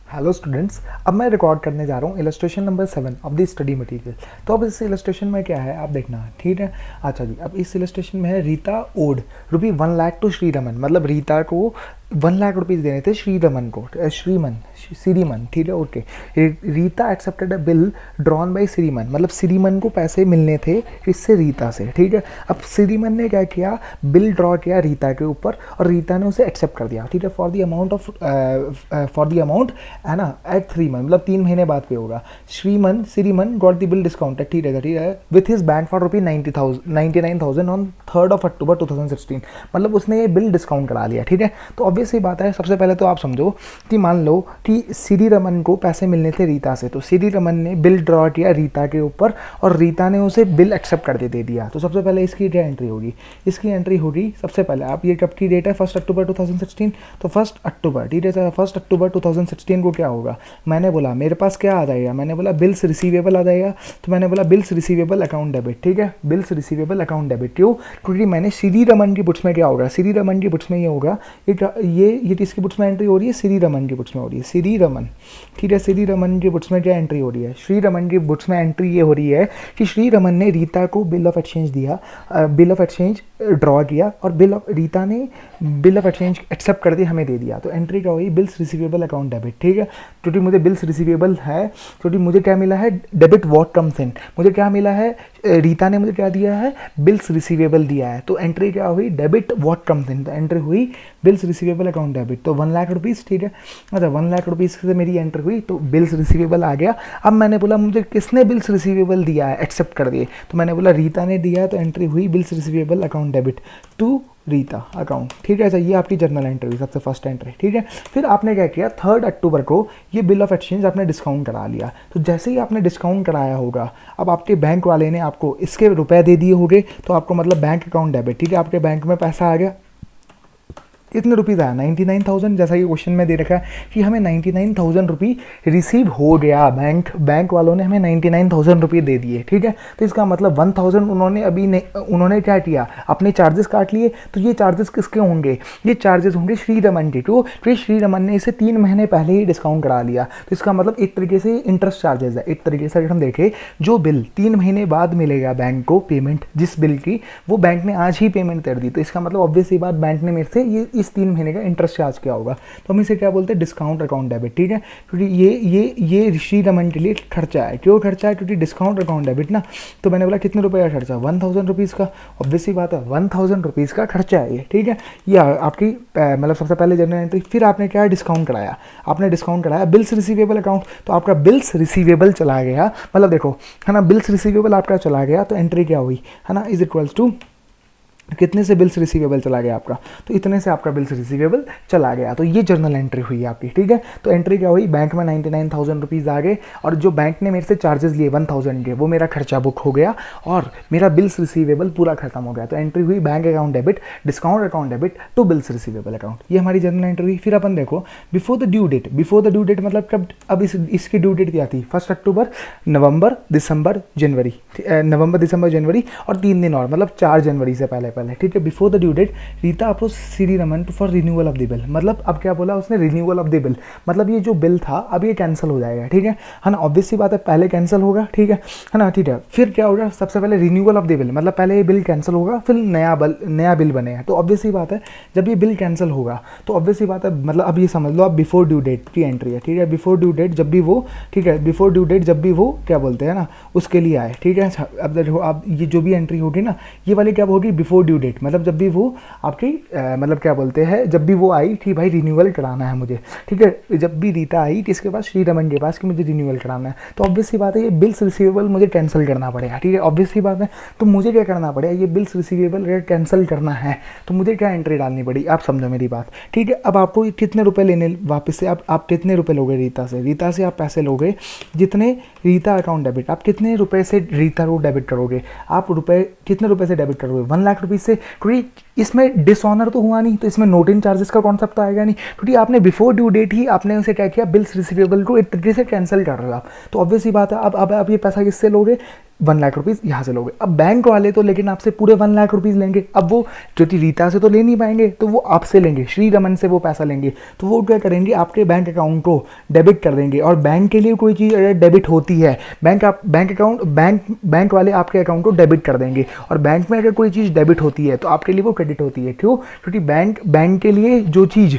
Hello students, अब मैं record करने जा रहा हूँ illustration number 7 of the study material. तो अब इस इलस्ट्रेशन में क्या है आप देखना, ठीक है। अच्छा जी, अब इस इलस्ट्रेशन में है Rita owed rupee 1 lakh to Shriraman. मतलब रीता को 1 लाख रुपीज़ देने थे श्रीरमन को, श्रीमन, ठीक है, okay. Rita accepted a bill drawn by Shriman, मतलब श्रीमन को पैसे मिलने थे इससे रीता से, ठीक है। अब श्रीमन ने क्या किया, बिल ड्रॉ किया रीता के ऊपर और रीता ने उसे एक्सेप्ट कर दिया, ठीक है, फॉर द अमाउंट है ना, एट 3 मंथ, मतलब 3 महीने बाद पे होगा। श्रीमन गॉट द बिल डिस्काउंटेड, ठीक है, with his bank for rupee 99,000 on 3rd of October 2016। मतलब उसने ये बिल डिस्काउंट करा लिया, ठीक है। तो ऑब्वियस सी बात है, सबसे पहले तो आप समझो कि मान लो कि श्रीरमन को पैसे मिलने थे रीता से, तो श्रीरमन ने बिल ड्रॉ किया रीता के ऊपर और रीता ने उसे बिल एक्सेप्ट कर दे दिया। तो सबसे पहले इसकी क्या एंट्री होगी, इसकी एंट्री होगी सबसे पहले, आप ये कब की डेट है, 1 अक्टूबर 2016, तो 1 अक्टूबर, ठीक है, 1 अक्टूबर 2016 को क्या होगा, मैंने बोला मेरे पास क्या आ जाएगा, मैंने बोला बिल्स रिसीवेबल आ जाएगा। तो मैंने बोला बिल्स रिसीवेबल अकाउंट डेबिट, ठीक है, बिल्स रिसीवेबल अकाउंट डेबिट। क्यों, क्योंकि मैंने श्रीरमन की बुक्स में क्या होगा, श्रीरमन की बुक्स में ये होगा, ये किसकी बुक्स में एंट्री हो रही है, श्रीरमन की बुक्स में हो रही है, श्रीरमन, ठीक है। श्रीरमन की बुक्स में क्या एंट्री हो रही है, श्रीरमन की बुक्स में एंट्री ये हो रही है कि श्रीरमन ने रीता को बिल ऑफ एक्सचेंज दिया, बिल ऑफ एक्सचेंज ड्रॉ किया और रीता ने बिल ऑफ एक्सचेंज एक्सेप्ट कर दिया, हमें दे दिया। तो एंट्री क्या हुई, बिल्स रिसीवेबल अकाउंट डेबिट, ठीक है। क्योंकि मुझे बिल्स रिसीवेबल है, क्योंकि मुझे क्या मिला है, डेबिट वॉट कम्स इन, मुझे क्या मिला है, रीता ने मुझे क्या दिया है, बिल्स रिसीवेबल दिया है। तो एंट्री क्या हुई, डेबिट वॉट कम्स इन, तो एंट्री हुई बिल्स रिसीवेबल अकाउंट डेबिट। तो 1 लाख रुपीज़, ठीक है, अच्छा 1 लाख रुपीज़ से मेरी एंट्री हुई, तो बिल्स रिसीवेबल आ गया। अब मैंने बोला मुझे किसने बिल्स रिसीवेबल दिया है, एक्सेप्ट कर दिए, तो मैंने बोला रीता ने दिया, तो एंट्री हुई bills receivable account debit to Rita account, ठीक है। अच्छा, ये आपकी जर्नल एंट्री, सबसे फर्स्ट एंट्री, ठीक है। फिर आपने क्या किया, 3rd अक्टूबर को ये बिल ऑफ एक्सचेंज आपने डिस्काउंट करा लिया। तो जैसे ही आपने डिस्काउंट कराया होगा, अब आपके बैंक वाले ने आपको इसके रुपए दे दिए होंगे, तो आपको मतलब बैंक अकाउंट डेबिट, ठीक है, आपके बैंक में पैसा आ गया, कितने रुपीज़ आया, 99,000। जैसा कि क्वेश्चन में दे रखा है कि हमें 99,000 रुपये रिसीव हो गया, बैंक वालों ने हमें 99,000 रुपये दे दिए, ठीक है। तो इसका मतलब 1,000 उन्होंने क्या किया, अपने चार्जेस काट लिए। तो ये चार्जेस किसके होंगे, ये चार्जेस होंगे श्रीरमन के, क्यों, फिर श्रीरमन ने इसे 3 महीने पहले ही डिस्काउंट करा लिया। तो इसका मतलब एक तरीके से इंटरेस्ट चार्जेस है। एक तरीके से अगर हम देखें, जो बिल 3 महीने बाद मिलेगा बैंक को पेमेंट, जिस बिल की, वो बैंक ने आज ही पेमेंट कर दी। तो इसका मतलब ऑब्वियस ही बात, बैंक ने मेरे से ये इस 3 महीने का इंटरेस्ट चार्ज क्या होगा, तो हम इसे क्या बोलते हैं, डिस्काउंट अकाउंट डेबिट, ठीक है। क्योंकि ये श्रीरमन के लिए खर्चा है। क्यों खर्चा है, क्योंकि डिस्काउंट अकाउंट डेबिट ना। तो मैंने बोला कितने रुपए का खर्चा, 1,000 रुपीज़ का, ऑब्वियसली बात है 1,000 रुपीज़ का खर्चा है ये, ठीक है। ये आपकी मतलब सबसे पहले जनरल एंट्री। फिर आपने क्या डिस्काउंट कराया, आपने डिस्काउंट कराया बिल्स रिसीवेबल अकाउंट। तो आपका बिल्स रिसीवेबल चला गया, मतलब देखो है ना, बिल्स रिसीवेबल आपका चला गया, तो एंट्री क्या हुई है ना, इज इक्वल्स टू कितने से बिल्स रिसीवेबल चला गया आपका, तो इतने से आपका बिल्स रिसीवेबल चला गया। तो ये जर्नल एंट्री हुई आपकी, ठीक है। तो एंट्री क्या हुई, बैंक में 99,000 रुपीज़ आ गए और जो बैंक ने मेरे से चार्जेस लिए 1,000 के, वो मेरा खर्चा बुक हो गया और मेरा बिल्स रिसीवेबल पूरा खत्म हो गया। तो एंट्री हुई bank account debit, discount account debit to bills receivable account. ये हमारी जर्नल एंट्री हुई। फिर अपन देखो before the due date, before the due date मतलब कब, अब इसकी ड्यू डेट क्या थी, 1 अक्टूबर, नवंबर, दिसंबर, जनवरी, नवंबर, दिसंबर, जनवरी और 3 दिन और, मतलब 4 जनवरी से पहले, ठीक है। Before the due date Rita approach Shriraman for renewal of the bill. मतलब अब क्या बोला उसने, रिन्यूअल ऑफ द बिल, मतलब ये जो बिल था अब ये कैंसिल हो जाएगा, ठीक है ना। ऑब्वियस सी बात है, पहले कैंसिल होगा, ठीक है ना, ठीक है। फिर क्या होगा, सबसे पहले रिन्यूअल ऑफ द बिल, मतलब पहले ये बिल कैंसिल होगा, फिर नया बिल बनेगा। तो ऑब्वियस सी बात है, जब ये बिल कैंसिल होगा तो ऑब्वियस सी बात है, मतलब अब ये समझ लो, अब बिफोर ड्यू डेट की एंट्री है, ठीक है। बिफोर ड्यू डेट जब भी वो, ठीक है, बिफोर ड्यू डेट जब भी वो क्या बोलते हैं ना, उसके लिए आए, ठीक है। अब देखो, अब ये जो भी एंट्री होगी ना, ये वाली क्या होगी, बिफोर ड्यू डेट, मतलब जब भी वो आपकी मतलब क्या बोलते हैं, जब भी वो आई कि भाई रिन्यूअल कराना है मुझे, ठीक है। जब भी रीता आई कि इसके पास, श्रीरमन के पास, कि मुझे रिन्यूअल कराना है, तो ऑब्वियस सी बात है ये बिल्स रिसीवेबल मुझे कैंसिल करना पड़ेगा, ठीक है, ऑब्वियस सी बात है। तो मुझे क्या करना पड़ेगा, ये बिल्स रिसीवेबल अगर कैंसिल करना है तो मुझे क्या एंट्री डालनी पड़ी, आप समझो मेरी बात, ठीक है। अब आपको कितने रुपए लेने वापस से, आप कितने रुपए लोगे रीता से आप पैसे लोगे जितने रीता अकाउंट डेबिट, आप कितने रुपए से रीता को डेबिट करोगे, आप रुपए कितने रुपए से डेबिट करोगे, 1 लाख रुपीज़ से। क्योंकि इसमें डिसऑनर तो हुआ नहीं, तो इसमें नोट इन चार्जेस का कॉन्सेप्ट तो आएगा नहीं, क्योंकि आपने बिफोर ड्यू डेट ही आपने उसे क्या किया, बिल्स रिसीवेबल को एक तरीके से कैंसिल कर रहे हो आप। तो ऑब्वियस ही बात है, अब ये पैसा किससे लोगे, 1 लाख रुपीज़ यहाँ से लोगे। अब बैंक वाले तो लेकिन आपसे पूरे 1 लाख रुपीज़ लेंगे। अब वो ज्योति रीता से तो ले नहीं पाएंगे, तो वो आपसे लेंगे, श्री रमन से वो पैसा लेंगे। तो वो क्या करेंगे, आपके बैंक अकाउंट को डेबिट कर देंगे। और बैंक के लिए कोई चीज़ अगर डेबिट होती है, बैंक वाले आपके अकाउंट को डेबिट कर देंगे। और बैंक में अगर कोई चीज़ डेबिट होती है तो आपके लिए वो क्रेडिट होती है। क्यों? क्योंकि बैंक के लिए जो चीज़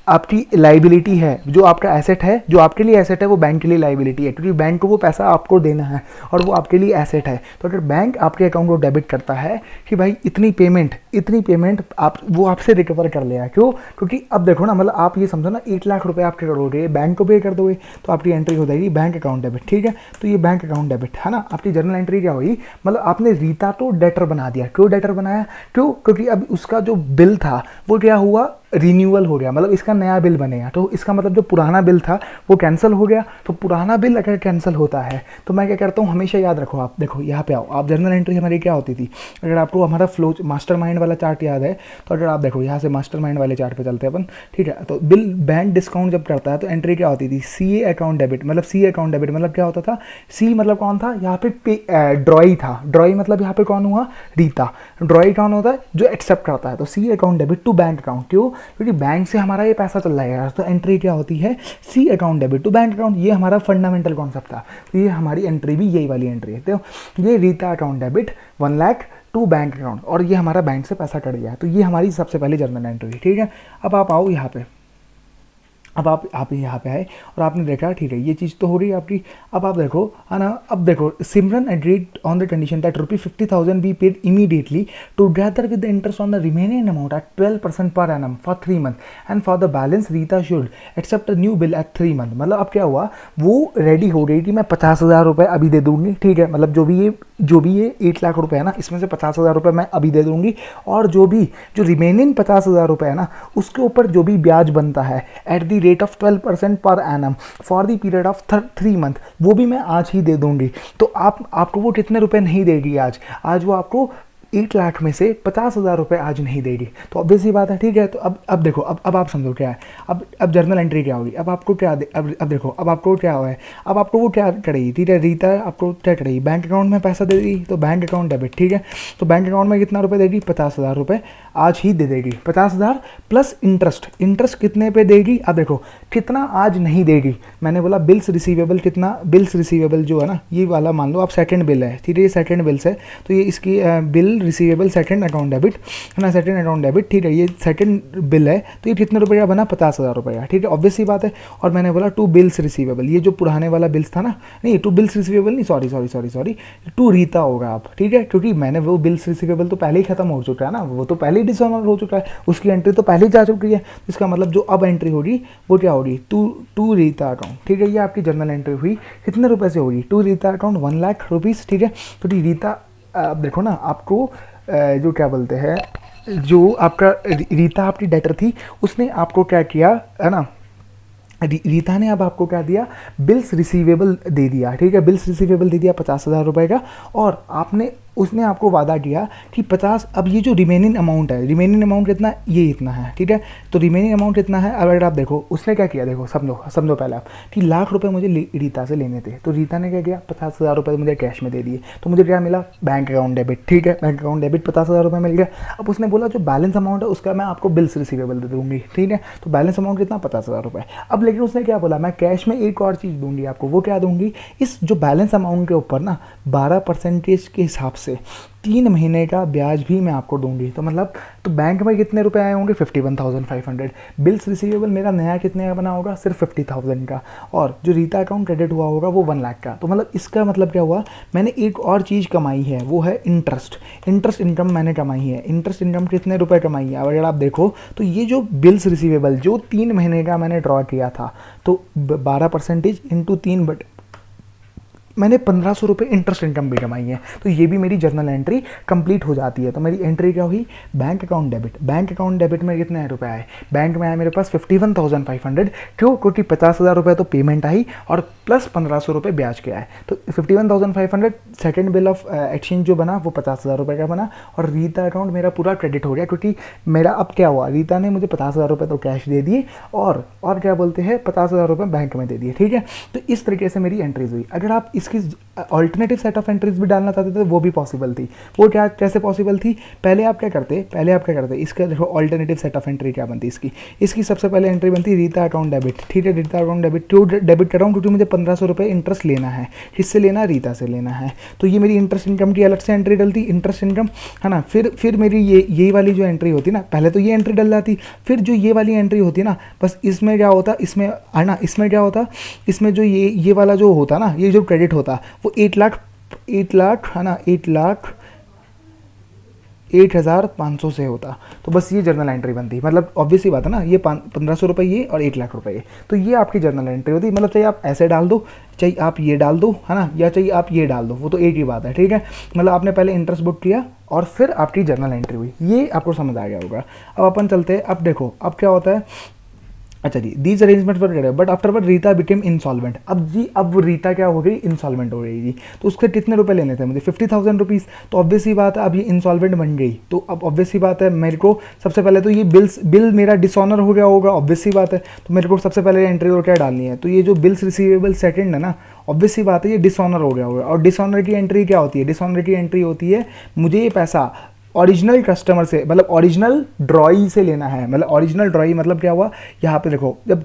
आपकी लाइबिलिटी है, जो आपका एसेट है, जो आपके लिए एसेट है, वो बैंक के लिए लाइबिलिटी है, क्योंकि बैंक को वो पैसा आपको देना है और वो आपके लिए एसेट है। तो अगर बैंक आपके अकाउंट को डेबिट करता है कि भाई इतनी पेमेंट वो आपसे रिकवर कर लिया। क्यों? क्योंकि अब देखो ना, मतलब आप ये समझो ना, 1 लाख रुपए आप क्या करोगे, बैंक को पे कर दोगे तो आपकी एंट्री हो जाएगी बैंक अकाउंट डेबिट। ठीक है, तो ये बैंक अकाउंट डेबिट है ना। आपकी जर्नल एंट्री क्या हुई, मतलब आपने रीता तो डेटर बना दिया। क्यों डेटर बनाया? क्यों? क्योंकि अब उसका जो बिल था वो क्या हुआ, रिन्यूअल हो गया, मतलब इसका नया बिल बनेगा। तो इसका मतलब जो पुराना बिल था वो कैंसिल हो गया। तो पुराना बिल अगर कैंसिल होता है तो मैं क्या करता हूँ, हमेशा याद रखो, आप देखो यहाँ पे आओ, आप जर्नल एंट्री हमारी क्या होती थी, अगर आपको हमारा फ्लो मास्टरमाइंड वाला चार्ट याद है तो अगर आप देखो यहाँ से मास्टरमाइंड वाले चार्ट पे चलते हैं अपन। ठीक है, तो बिल बैंक डिस्काउंट जब करता है तो एंट्री क्या होती थी, सी अकाउंट डेबिट। मतलब सी अकाउंट डेबिट मतलब क्या होता था, सी मतलब कौन था यहाँ पे, ड्रॉई था। ड्रॉई मतलब यहाँ पे कौन हुआ, रीता। ड्रॉई कौन होता है, जो एक्सेप्ट करता है। तो C account debit to bank account. क्यों? क्योंकि बैंक से हमारा ये पैसा चल जाएगा। तो एंट्री क्या होती है, C account debit to bank account. ये हमारा फंडामेंटल कॉन्सेप्ट था। तो ये हमारी एंट्री भी यही वाली एंट्री है। तो ये Rita account debit 1 lakh to bank account, और ये हमारा बैंक से पैसा कट गया। तो ये हमारी सबसे पहली जर्नल एंट्री। ठीक है, अब आप आओ यहाँ पे, अब आप यहाँ पे आए और आपने देखा, ठीक है ये चीज़ तो हो रही है आपकी। अब आप देखो, है ना, अब देखो, Simran agreed on the condition that ₹50,000 be paid immediately together with the interest on the remaining amount at 12% per annum for 3 month and for the balance Rita should accept a new bill at 3 month. मतलब अब क्या हुआ, वो ready हो गई कि मैं 50,000 रुपये अभी दे दूंगी। ठीक है, मतलब जो भी ये 8 लाख रुपये है ना, इसमें से 50,000 रुपये मैं अभी दे दूंगी, और जो रिमेनिंग 50,000 रुपये है ना, उसके ऊपर जो भी ब्याज बनता है at the rate of 12% per annum for the period of 3 month, वो भी मैं आज ही दे दूंगी। तो आपको वो कितने रुपए नहीं देगी आज वो आपको 8 लाख में से 50,000 रुपये आज नहीं देगी। तो ऑब्वियस ही बात है। ठीक है, तो अब देखो, अब आप समझो क्या है, अब जर्नल एंट्री क्या होगी। अब आपको क्या अब देखो, अब आपको क्या हुआ है, अब आपको वो क्या करेगी, ठीक है, रीता आपको क्या करेगी, बैंक अकाउंट में पैसा दे देगी। तो बैंक अकाउंट डेबिट। ठीक है, तो बैंक अकाउंट में कितना रुपये देगी, 50,000 रुपये आज ही दे देगी। 50,000 प्लस इंटरेस्ट कितने पे देगी। अब देखो कितना आज नहीं देगी, मैंने बोला बिल्स रिसीवेबल, कितना बिल्स रिसीवेबल जो है ना, ये वाला मान लो आप सेकंड बिल है। ठीक है, ये सेकंड बिल्स है, तो ये इसकी bill receivable second account debit है ना, सेकंड अकाउंट डेबिट। ठीक है, ये सेकंड बिल है, तो ये कितने रुपये का बना, 50,000 रुपये का। ठीक है, ऑब्वियस सी बात है। और मैंने बोला टू बिल्स रिसीवेबल, ये जो पुराने वाला बिल्स था ना, नहीं टू बिल्स रिसीवेबल नहीं, सॉरी टू रीता होगा आप। ठीक है, क्योंकि मैंने वो बिल्स रिसीवेबल तो पहले ही खत्म हो चुका है ना, वो तो पहले ही डिसऑनर हो चुका है, उसकी एंट्री तो पहले ही जा चुकी है। इसका मतलब जो अब एंट्री होगी वो क्या होगी, टू रीता अकाउंट। ठीक है, ये आपकी जर्नल एंट्री हुई, कितने रुपए से होगी, to Rita account 1 lakh rupees. ठीक है, तो रीता, अब देखो ना, आपको जो क्या बोलते हैं, जो आपका रीता आपकी डेटर थी, उसने आपको क्या किया है ना, रीता ने अब आपको क्या दिया, बिल्स रिसीवेबल दे दिया। ठीक है, बिल्स रिसीवेबल दे दिया 50,000 रुपये का, और उसने आपको वादा किया कि 50, अब ये जो रिमेनिंग अमाउंट है, रिमेनिंग अमाउंट कितना, ये इतना है। ठीक है, तो रिमेनिंग अमाउंट कितना है, अब अगर आप देखो उसने क्या किया, देखो समझो पहले आप कि लाख रुपए मुझे रीता से लेने थे, तो रीता ने क्या किया, 50,000 रुपये मुझे कैश में दे दिए, तो मुझे क्या मिला, बैंक अकाउंट डेबिट। ठीक है, बैंक अकाउंट डेबिट 50,000 रुपये मिल गया। अब उसने बोला जो बैलेंस अमाउंट है उसका मैं आपको बिल्स रिसीवेबल दे दूंगी। ठीक है, तो बैलेंस अमाउंट कितना, 50,000 रुपये। अब लेकिन उसने क्या बोला, मैं कैश में एक और चीज़ दूंगी आपको, वो क्या दूंगी, इस जो बैलेंस अमाउंट के ऊपर ना 12% के हिसाब से 3 महीने का ब्याज भी मैं आपको दूंगी। तो मतलब, तो बैंक में कितने रुपए आए होंगे, 51,500। बिल्स रिसीवेबल मेरा नया कितने का बना होगा, सिर्फ 50,000 का, और जो रीता अकाउंट क्रेडिट हुआ होगा वो 1 लाख का। तो मतलब इसका मतलब क्या हुआ, मैंने एक और चीज़ कमाई है, वो है इंटरेस्ट इनकम मैंने कमाई है। इंटरेस्ट इनकम कितने रुपए कमाई है, अगर आप देखो तो ये जो बिल्स रिसीवेबल जो 3 महीने का मैंने ड्रॉ किया था, तो 12% इंटू 3, मैंने 1,500 रुपये इंटरेस्ट इनकम भी कमाई है। तो ये भी मेरी जर्नल एंट्री कंप्लीट हो जाती है। तो मेरी एंट्री क्या हुई, bank account debit. Bank account debit में कितने रुपए आए, बैंक में आया मेरे पास 51,500। क्यों, क्योंकि 50,000 रुपये तो पेमेंट आई और प्लस 1,500 रुपये ब्याज के आए। तो 51,500 सेकेंड बिल ऑफ एक्सचेंज जो बना वो 50,000 रुपये का बना, और रीता अकाउंट मेरा पूरा क्रेडिट हो गया, क्योंकि मेरा अब क्या हुआ, रीता ने मुझे 50,000 रुपये तो कैश दे दिए, और क्या बोलते हैं 50,000 रुपये बैंक में दे दिए। ठीक है, तो इस तरीके से मेरी एंट्रीज हुई। अगर आप इसकी ऑल्टरनेटिव सेट ऑफ एंट्रीज भी डालना चाहते थे वो भी पॉसिबल थी। वो क्या कैसे पॉसिबल थी, पहले आप क्या करते इसका देखो ऑल्टरनेटिव सेट ऑफ एंट्री क्या बनती इसकी सबसे पहले एंट्री बनती रीता अकाउंट डेबिट, ठीक है, रीता अकाउंट डेबिट क्यों डेबिट कर रहा हूँ, क्योंकि मुझे 1500 रुपये इंटरेस्ट लेना है, किससे लेना है, रीता से लेना है। तो ये मेरी इंटरेस्ट इनकम की अलग से एंट्री डलती, इंटरेस्ट इनकम है ना। फिर मेरी ये वाली जो एंट्री होती ना, पहले तो ये एंट्री डल जाती, फिर जो ये वाली एंट्री होती ना, बस इसमें क्या होता, इसमें है ना, इसमें क्या होता, इसमें जो ये वाला जो होता ना, ये जो क्रेडिट होता वो 8 लाख है ना, 8,500 से होता। तो बस ये जर्नल एंट्री बनती, मतलब ऑब्वियस ही बात है ना, ये 1500 रुपये ये और 8 लाख रुपये ये, तो ये आपकी जर्नल एंट्री होती। मतलब चाहे आप ऐसे डाल दो, चाहे आप ये डाल दो, है ना, या चाहिए आप ये डाल दो, वो तो एक ही बात है, ठीक है। मतलब आपने पहले इंटरेस्ट बुक किया और फिर आपकी जर्नल एंट्री हुई, ये आपको समझ आ गया होगा। अब अपन चलते हैं, अब देखो अब क्या होता है, अच्छा जी, these arrangement were but afterward Rita became insolvent. अब रीता क्या हो गई, इंसॉल्वेंट हो गई जी। तो उसके कितने रुपए लेने थे मुझे, 50,000 रुपीज़। तो ऑब्वियस ही बात है अब ये इंसॉल्वेंट बन गई, तो अब ऑब्वियस ही बात है मेरे को सबसे पहले तो ये बिल मेरा डिसऑनर हो गया होगा, ऑब्वियस ही बात है। तो मेरे को सबसे पहले एंट्री और क्या डालनी है, तो ये जो बिल्स रिसीवेबल सेकंड है ना, ऑब्वियस ही बात है ये डिसऑनर हो गया होगा। और डिसऑनर की एंट्री क्या होती है, डिसऑनर की एंट्री होती है मुझे ये पैसा ओरिजिनल कस्टमर से, मतलब ओरिजिनल ड्रॉई से लेना है। मतलब ओरिजिनल ड्रॉई मतलब क्या हुआ, यहाँ पे देखो जब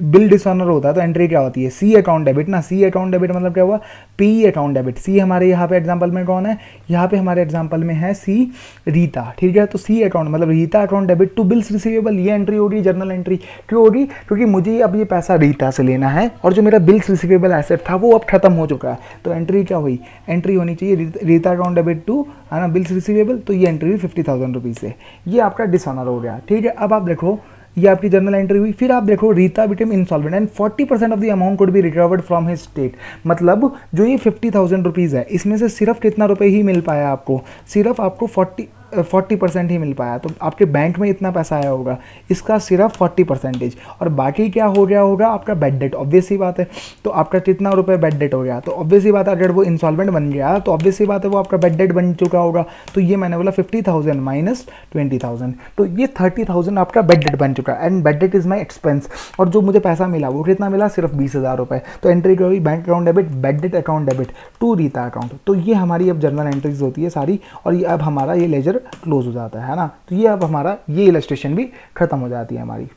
बिल डिसऑनर होता है तो एंट्री क्या होती है, सी अकाउंट डेबिट ना, सी अकाउंट डेबिट मतलब क्या हुआ, पी अकाउंट डेबिट। सी हमारे यहाँ पे एग्जांपल में कौन है, यहाँ पे हमारे एग्जांपल में है सी रीता, ठीक है। तो सी अकाउंट मतलब Rita account debit to bills receivable, ये एंट्री हो रही जर्नल एंट्री। क्यों होगी, क्योंकि मुझे अब ये पैसा रीता से लेना है और जो मेरा बिल्स रिसीवेबल एसेट था वो अब खत्म हो चुका है। तो एंट्री क्या हुई, एंट्री होनी चाहिए रीता अकाउंट डेबिट टू, है ना, बिल्स रिसीवेबल। तो ये एंट्री हुई 50,000 रुपीज़ से, ये आपका डिसऑनर हो गया, ठीक है। अब आप देखो ये आपकी जर्नल एंट्री हुई। फिर आप देखो Rita became insolvent and 40% of the amount could be recovered from his state. मतलब जो ये 50,000 रुपीज़ है इसमें से सिर्फ कितना रुपए ही मिल पाया आपको, सिर्फ आपको 40% ही मिल पाया। तो आपके बैंक में इतना पैसा आया होगा, इसका सिर्फ 40%, और बाकी क्या हो गया होगा आपका बेड डेट, ऑब्वियस ही बात है। तो आपका कितना रुपए बेड डेट हो गया, तो ऑब्वियस ही बात है अगर वो इंसॉल्वेंट बन गया तो ऑब्वियस ही बात है वो आपका बेड डेट बन चुका होगा। तो ये मैंने बोला 50,000 माइनस 20,000, तो ये 30,000 आपका बेड डेट बन चुका है। And bed date is my expense, और जो मुझे पैसा मिला वो कितना मिला, सिर्फ 20,000 रुपये। तो एंट्री क्या हुई, bank account debit, bad debt account debit to Rita account. तो ये हमारी अब जर्नल एंट्रीज होती है सारी, और ये अब हमारा ये लेजर क्लोज हो जाता है ना। तो ये अब हमारा ये इलस्ट्रेशन भी खत्म हो जाती है हमारी।